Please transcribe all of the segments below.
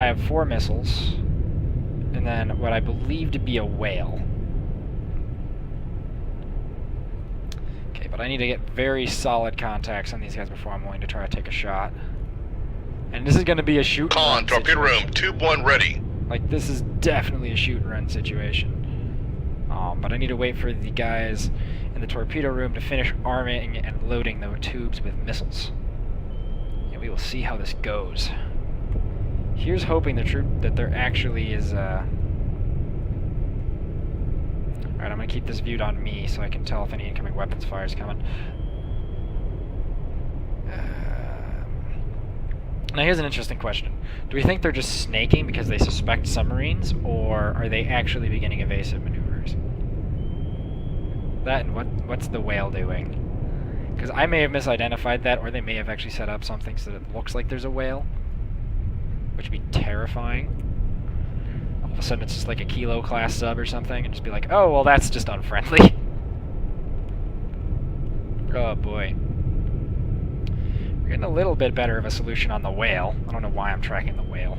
have 4 missiles, and then what I believe to be a whale. Okay, but I need to get very solid contacts on these guys before I'm willing to try to take a shot. And this is going to be a shoot and run Con, torpedo room, tube 1 ready. Like, this is definitely a shoot and run situation. But I need to wait for the guys in the torpedo room to finish arming and loading the tubes with missiles. And we will see how this goes. Here's hoping that there actually is Alright, I'm going to keep this viewed on me so I can tell if any incoming weapons fire is coming. Now here's an interesting question. Do we think they're just snaking because they suspect submarines, or are they actually beginning evasive maneuvers? That and what's the whale doing? Because I may have misidentified that, or they may have actually set up something so that it looks like there's a whale, which would be terrifying. All of a sudden it's just like a Kilo class sub or something, and just be like, oh, well that's just unfriendly. Oh boy. We're getting a little bit better of a solution on the whale. I don't know why I'm tracking the whale.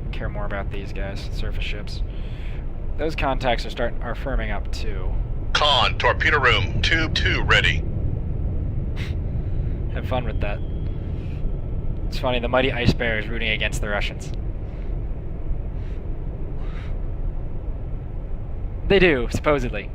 I care more about these guys, surface ships. Those contacts are firming up too. Con, torpedo room, tube 2 ready. Have fun with that. It's funny, the mighty Ice Bear is rooting against the Russians. They do, supposedly.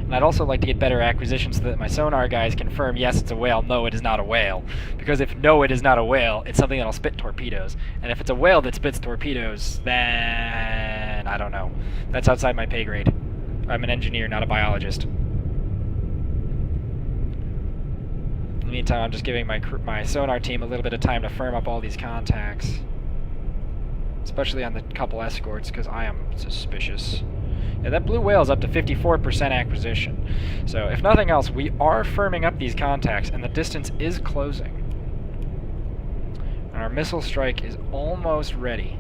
And I'd also like to get better acquisition so that my sonar guys confirm, yes, it's a whale, no, it is not a whale. Because if no, it is not a whale, it's something that'll spit torpedoes. And if it's a whale that spits torpedoes, then I don't know. That's outside my pay grade. I'm an engineer, not a biologist. In the meantime, I'm just giving my sonar team a little bit of time to firm up all these contacts. Especially on the couple escorts, because I am suspicious. Yeah, that blue whale is up to 54% acquisition. So, if nothing else, we are firming up these contacts, and the distance is closing. And our missile strike is almost ready.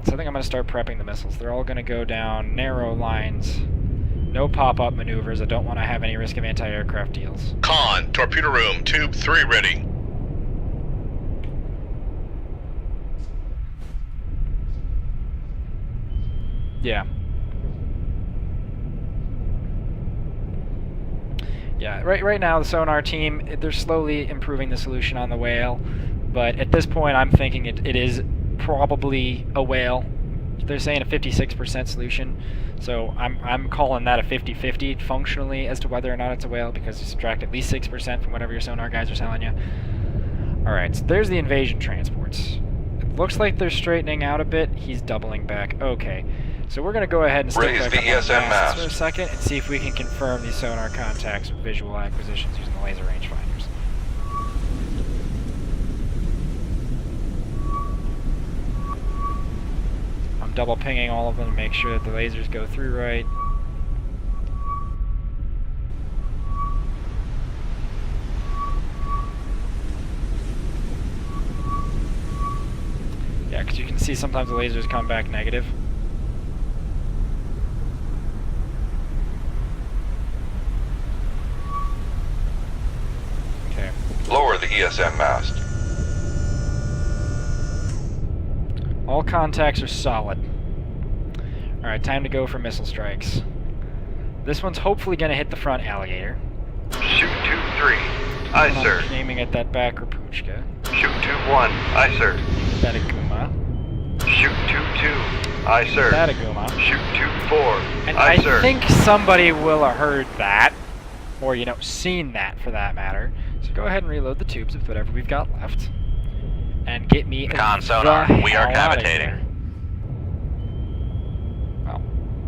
So I think I'm going to start prepping the missiles. They're all going to go down narrow lines. No pop-up maneuvers. I don't want to have any risk of anti-aircraft deals. Con, torpedo room, tube 3 ready. Yeah. Yeah, right now the sonar team, they're slowly improving the solution on the whale, but at this point I'm thinking it is probably a whale. They're saying a 56% solution, so I'm calling that a 50-50 functionally as to whether or not it's a whale, because you subtract at least 6% from whatever your sonar guys are telling you. Alright, so there's the invasion transports. It looks like they're straightening out a bit. He's doubling back. Okay. So we're going to go ahead and stick back up on masts for a second and see if we can confirm these sonar contacts with visual acquisitions using the laser rangefinders. I'm double pinging all of them to make sure that the lasers go through right. Yeah, because you can see sometimes the lasers come back negative. Lower the ESM mast. All contacts are solid. Alright, time to go for missile strikes. This one's hopefully going to hit the front alligator. Shoot tube 3. Aye, sir. Aiming at that back Rapuchka. Shoot tube 1. Aye, sir. That Aguma. Shoot tube 2. Aye, sir. That Aguma. Shoot tube 4. And Aye, I sir. think somebody will have heard that. Or, you know, seen that for that matter. So go ahead and reload the tubes with whatever we've got left. And get me Con sonar, we are cavitating. Well,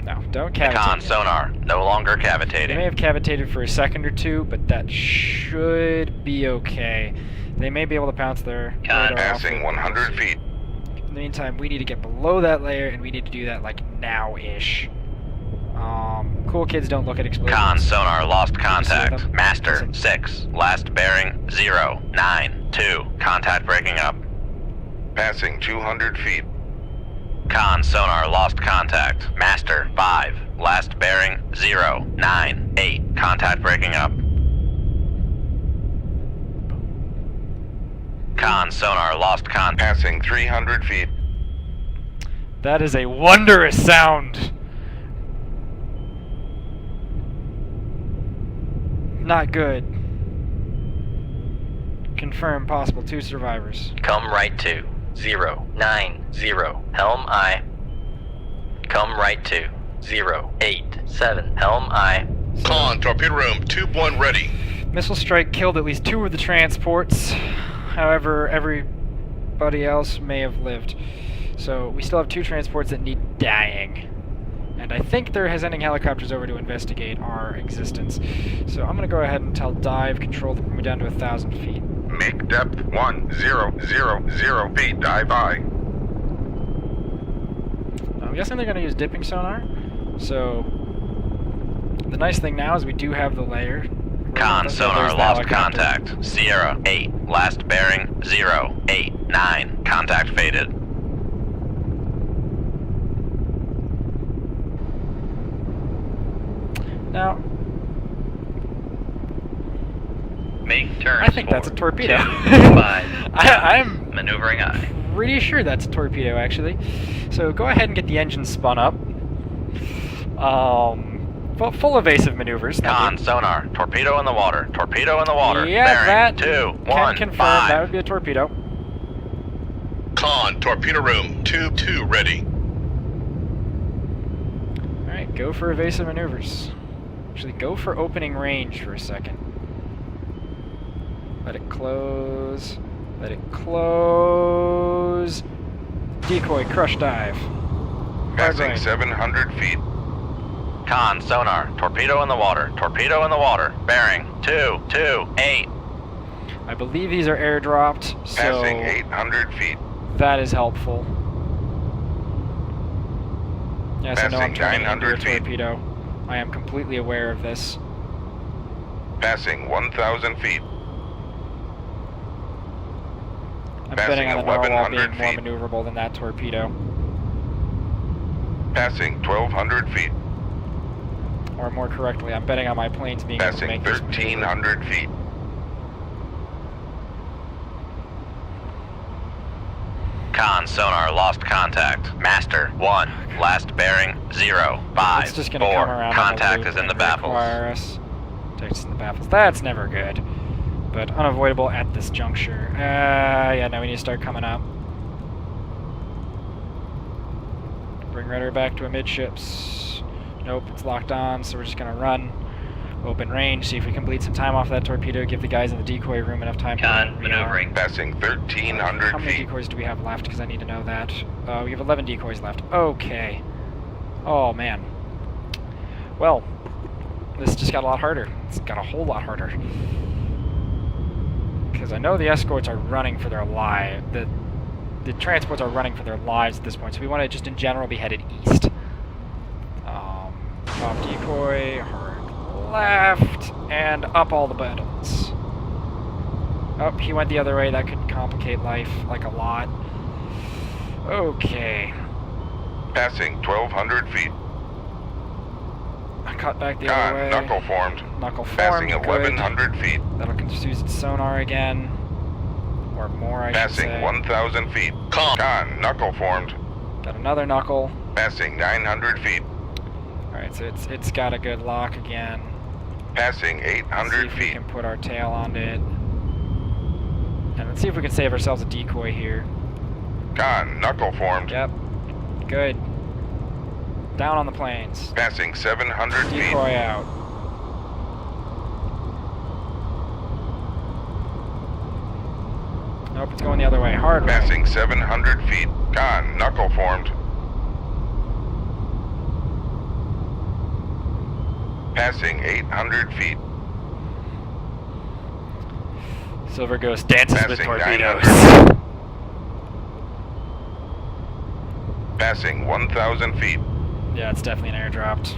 no, don't cavitate. Con yet. sonar, no longer They cavitating. may have cavitated for a second or two, but that should be okay. They may be able to bounce their radar off. Passing 100 feet. In the meantime, we need to get below that layer, and we need to do that like now-ish. Cool kids don't look at explosions. Con sonar, lost See contact. them? Master, Listen. 6, last bearing, 0, 9, 2, contact breaking up. Passing 200 feet. Con sonar, lost contact. Master, 5, last bearing, 0, 9, 8, contact breaking up. Con, sonar, lost contact. Passing 300 feet. That is a wondrous sound. Not good. Confirm possible 2 survivors. Come right to 090. Helm I. Come right to 087. Helm I. Con, torpedo room, tube 1 ready. Missile strike killed at least 2 of the transports. However, everybody else may have lived. So we still have 2 transports that need dying. And I think they're sending helicopters over to investigate our existence. So I'm going to go ahead and tell Dive, control them down to 1,000 feet. Make depth 1000 feet. Dive I. I'm guessing they're going to use dipping sonar. So the nice thing now is we do have the layer. Con, There's sonar, the lost helicopter. contact. Sierra 8. Last bearing 089. Contact faded. Now, Make turns. I think that's a for torpedo. 2-5. I'm Maneuvering I. pretty sure that's a torpedo, actually. So go ahead and get the engine spun up. Full evasive maneuvers. Con, sonar, torpedo in the water. Torpedo in the water. Yeah, bearing that 2 can 1 confirm 5. that would be a torpedo. Con, torpedo room, tube 2 ready. Alright, go for evasive maneuvers. Actually, go for opening range for a second. Let it close. Let it close. Decoy, crush dive. Passing right. 700 feet. Con, sonar, torpedo in the water. Torpedo in the water. Bearing 228. I believe these are airdropped, so Passing 800 feet. that is helpful. Yes, I know I'm Passing turning into a 900 feet. torpedo. I am completely aware of this. Passing 1,000 feet. I'm Passing betting on the narwhal 1,100 being more feet. maneuverable than that torpedo. Passing 1,200 feet. Or more correctly, I'm betting on my planes being able to Passing make this maneuver. 1,300 feet. Con, sonar, lost contact. Master 1. Last bearing 05. It's just going to come around. on Contact the is loop in the and baffles. require us. Text in the baffles. That's never good. But unavoidable at this juncture. Yeah, now we need to start coming up. Bring rudder back to amidships. Nope, it's locked on, so we're just going to run. Open range, see if we can bleed some time off that torpedo, give the guys in the decoy room enough time to Con, maneuvering. Passing 1,300 How many feet. decoys do we have left? Because I need to know that. We have 11 decoys left. Okay. Oh, man. Well, this just got a lot harder. It's got a whole lot harder. Because I know the escorts are running for their lives. The transports are running for their lives at this point, so we want to just in general be headed east. Top decoy, hard left, and up all the buttons. Oh, he went the other way. That could complicate life, like, a lot. Okay. Passing 1,200 feet. I cut back the other way. Con, knuckle formed. Knuckle formed, Passing good. 1,100 feet. That'll confuse its sonar again. Or more, I should Passing say. 1,000 feet. Con, knuckle formed. Got another knuckle. Passing 900 feet. Alright, so it's got a good lock again. Passing See 800 if we feet. can put our tail on it. And let's see if we can save ourselves a decoy here. Con, knuckle formed. Yep. Good. Down on the planes. Passing 700 feet. Decoy out. Nope, it's going the other way. Hard right. Passing 700 feet. Con, knuckle formed. Passing 800 feet. Silver Ghost dances with Passing torpedoes. 900. Passing 1,000 feet. Yeah, it's definitely an airdropped.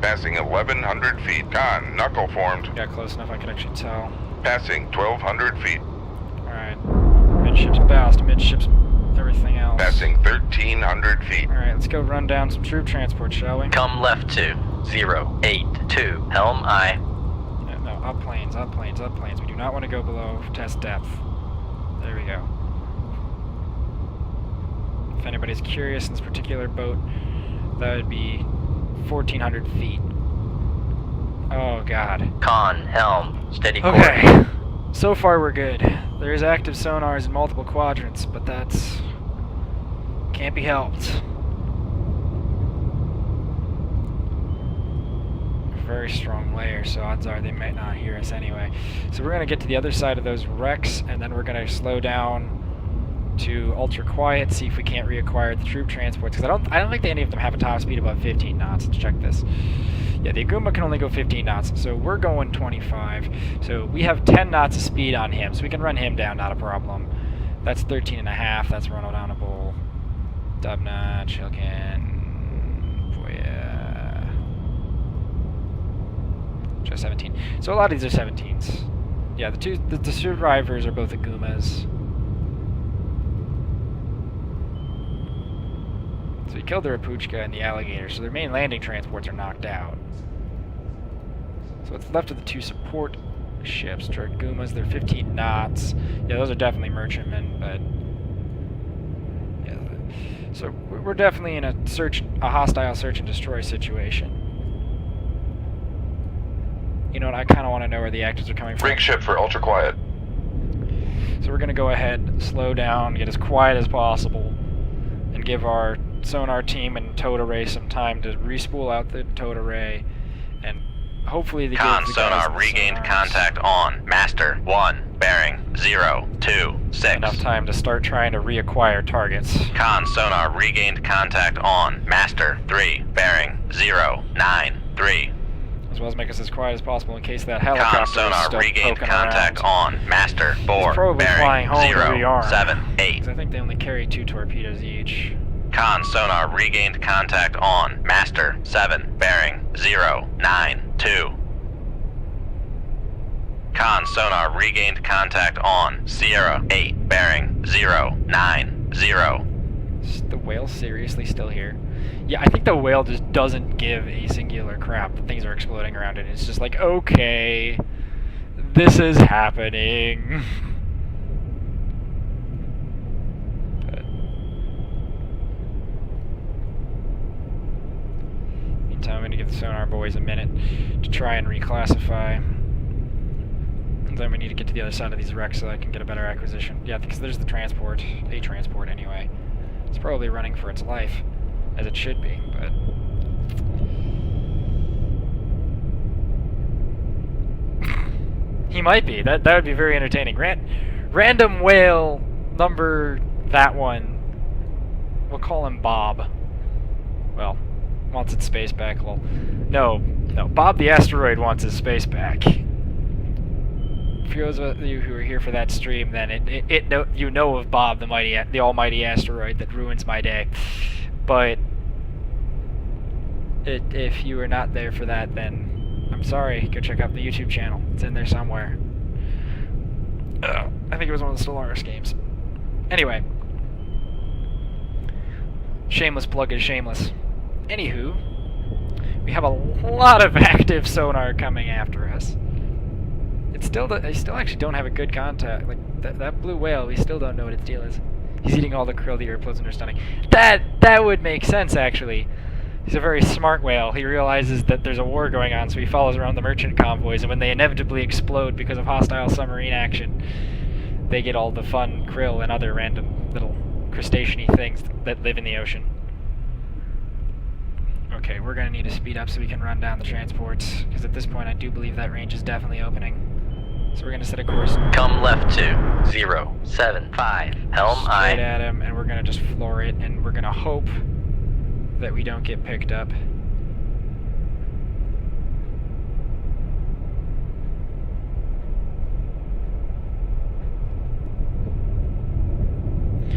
Passing 1,100 feet. Con, knuckle formed. Got close enough I could actually tell. Passing 1,200 feet. Alright. Midships ballast, midships everything else. Passing 1,300 feet. Alright, let's go run down some troop transport, shall we? Come left to 082. Helm I. No, up planes, up planes, up planes. We do not want to go below test depth. There we go. If anybody's curious in this particular boat, that would be 1,400 feet. Oh god. Con, helm, steady course. Okay. So far we're good. There is active sonars in multiple quadrants, but that's... can't be helped. Very strong layer, so odds are they might not hear us anyway. So we're gonna get to the other side of those wrecks, and then we're gonna slow down to ultra quiet, see if we can't reacquire the troop transports. Because I don't think any of them have a top speed above 15 knots. Let's check this. Yeah, the Aguma can only go 15 knots, so we're going 25. So we have 10 knots of speed on him, so we can run him down, not a problem. That's 13.5. That's run-downable. Dubna, Chilkin, Voya. Just 17. So a lot of these are 17s. Yeah, the survivors are both Agumas. So we killed the Rapuchka and the alligator, so their main landing transports are knocked out. So what's left of the two support ships, Dragumas, they're 15 knots. Yeah, those are definitely merchantmen, but... yeah. So we're definitely in a hostile search and destroy situation. You know what, I kind of want to know where the actors are coming from. Rig ship for ultra quiet. So we're going to go ahead, slow down, get as quiet as possible, and give our sonar team and towed array some time to respool out the towed array, and hopefully the Con, guys sonar in the regained sonars contact on. Master 1, bearing 026. enough time to start trying to reacquire targets. Con, sonar regained contact on. Master 3, bearing 093. As well as make us as quiet as possible in case that Con, helicopter is sonar still regained poking contact around. on. Master 4, probably flying bearing home to rearm. 078. Because I think they only carry 2 torpedoes each. Con, sonar regained contact on. Master 7, bearing 092. Con, sonar regained contact on. Sierra 8, bearing 090. Is the whale seriously still here? Yeah, I think the whale just doesn't give a singular crap that things are exploding around it. It's just like, okay, this is happening. But meantime, I'm going to give the sonar boys a minute to try and reclassify. And then we need to get to the other side of these wrecks so I can get a better acquisition. Yeah, because there's the transport, a transport anyway. It's probably running for its life, as it should be, but... he might be. That would be very entertaining. Random whale number that one. We'll call him Bob. Well, wants its space back. Well, no. Bob the asteroid wants his space back. For those of you who are here for that stream, then you know of Bob, the almighty asteroid that ruins my day. But if you were not there for that, then I'm sorry. Go check out the YouTube channel. It's in there somewhere. I think it was one of the Stellaris games. Anyway, shameless plug is shameless. Anywho, we have a lot of active sonar coming after us. I still actually don't have a good contact. Like that blue whale, we still don't know what its deal is. He's eating all the krill the earplugs and are stunning. That would make sense, actually. He's a very smart whale. He realizes that there's a war going on, so he follows around the merchant convoys, and when they inevitably explode because of hostile submarine action, they get all the fun krill and other random little crustacean-y things that live in the ocean. Okay, we're going to need to speed up so we can run down the transports, because at this point I do believe that range is definitely opening. So we're going to set a course Come left to 075. Helm straight I. at him, and we're going to just floor it, and we're going to hope that we don't get picked up.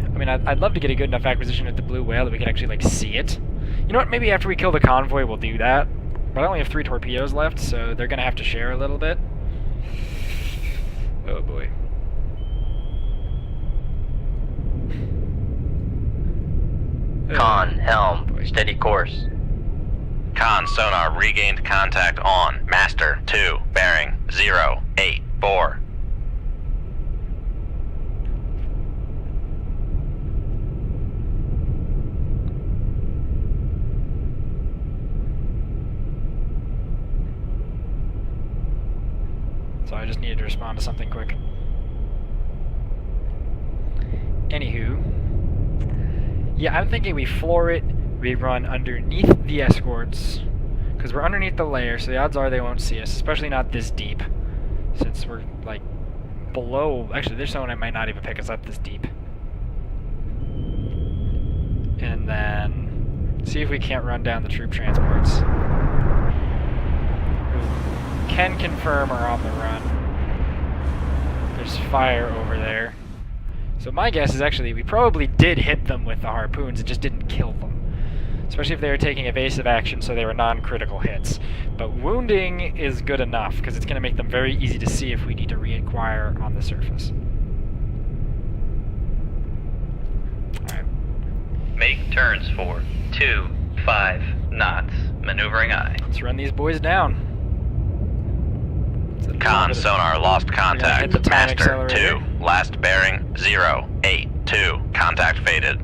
I mean, I'd love to get a good enough acquisition at the blue whale that we can actually, like, see it. You know what, maybe after we kill the convoy we'll do that. But I only have 3 torpedoes left, so they're going to have to share a little bit. Oh boy. Con, helm, steady course. Con, sonar regained contact on. Master 2, bearing 084. just needed to respond to something quick. Anywho, yeah, I'm thinking we floor it. We run underneath the escorts, because we're underneath the layer, so the odds are they won't see us, especially not this deep, since we're, like, below... Actually, this one might not even pick us up this deep. And then see if we can't run down the troop transports. Who can confirm are on the run. There's fire over there. So my guess is actually we probably did hit them with the harpoons, it just didn't kill them. Especially if they were taking evasive action, so they were non-critical hits. But wounding is good enough, because it's going to make them very easy to see if we need to re-inquire on the surface. Alright. Make turns for 25 knots. Maneuvering aye. Let's run these boys down. Con sonar lost contact. hit the time Master accelerator. 2. Last bearing 082. Contact faded.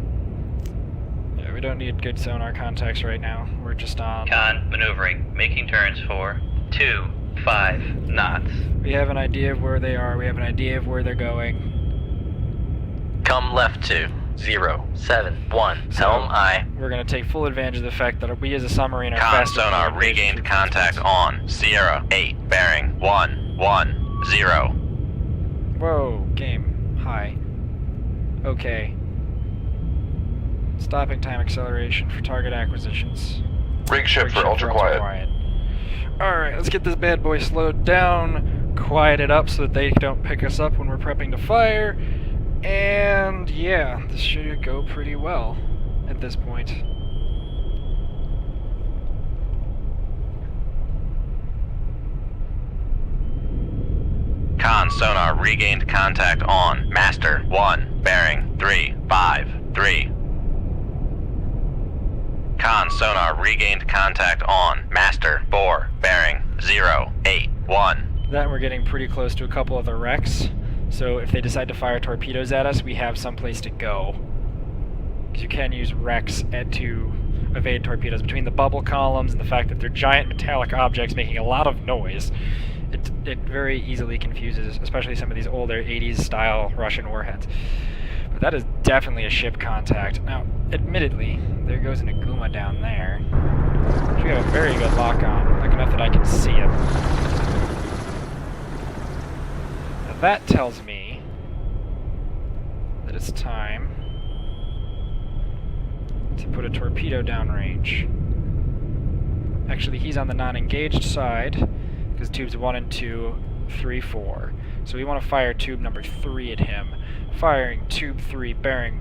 Yeah, we don't need good sonar contacts right now. We're just on... Con maneuvering. Making turns for 25 knots. We have an idea of where they are. We have an idea of where they're going. Come left to 071. So- Helm aye. We're going to take full advantage of the fact that we as a submarine are Con faster than sonar the regained troop contact transports. on Sierra 8. Bearing 110. Whoa, game. Hi. Okay. Stopping time acceleration for target acquisitions. Rig shift for ultra quiet. Alright, let's get this bad boy slowed down, quiet it up so that they don't pick us up when we're prepping to fire, and yeah, this should go pretty well at this point. Con sonar regained contact on Master 1. Bearing 353. Con sonar regained contact on Master 4. Bearing 081. Then we're getting pretty close to a couple of the wrecks, so if they decide to fire torpedoes at us, we have some place to go. Because you can use wrecks to evade torpedoes. Between the bubble columns and the fact that they're giant metallic objects making a lot of noise, it very easily confuses, especially some of these older 80s style Russian warheads. But that is definitely a ship contact. Now, admittedly, there goes an Aguma down there. We have a very good lock on, like enough that I can see it. Now that tells me that it's time to put a torpedo downrange. Actually, he's on the non-engaged side, because tubes 1 and 2, 3, 4. So we want to fire tube number 3 at him. Firing tube 3, bearing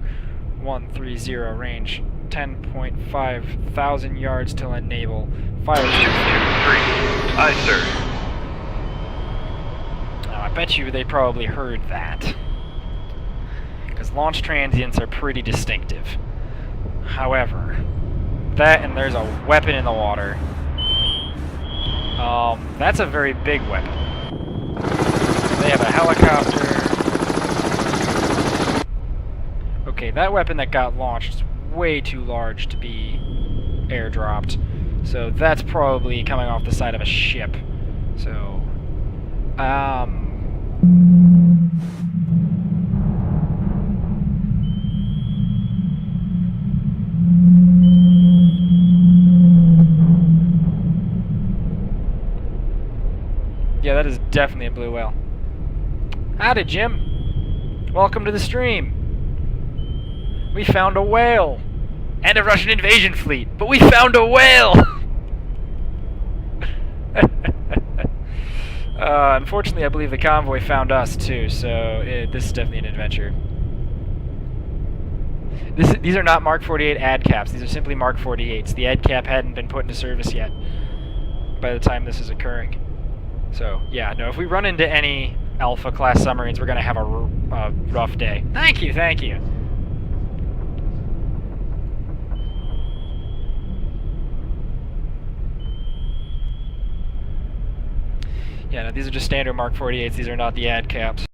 130, range 10.5 thousand yards till enable. Fire tube 3. Aye, sir. Now, I bet you they probably heard that, because launch transients are pretty distinctive. However, that and there's a weapon in the water. That's a very big weapon. They have a helicopter. Okay, that weapon that got launched is way too large to be airdropped. So that's probably coming off the side of a ship. So, yeah, that is definitely a blue whale. Howdy, Jim. Welcome to the stream. We found a whale. And a Russian invasion fleet. But we found a whale! Unfortunately, I believe the convoy found us, too, so this is definitely an adventure. These are not Mark 48 ad caps. These are simply Mark 48s. The ad cap hadn't been put into service yet by the time this is occurring. So, yeah, no, if we run into any Alpha-class submarines, we're going to have a rough day. Thank you, thank you. Yeah, no, these are just standard Mark 48s. These are not the ad caps.